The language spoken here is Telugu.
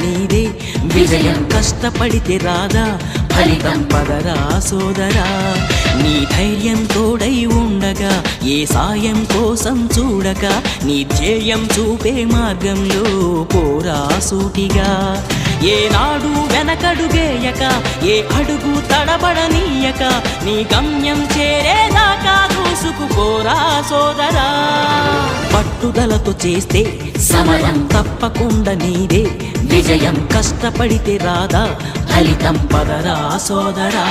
నీదే విజయం కష్టపడితే రాదా ఫలితం పదరా సోదరా నీ ధైర్యం తోడై ఉండగా ఏ సాయం కోసం చూడక నీ ధ్యేయం చూపే మార్గంలో పోరా సూటిగా ఏనాడు వెనకడుగేయక ఏ అడుగు తడబడనీయక నీ గమ్యం చేరేదాకా దూసుకుపోరా సోదరా పట్టుదలతో చేస్తే సమరం తప్పకుండా నీదే విజయం కష్టపడితే రాదా ఫలితం పదరా సోదరా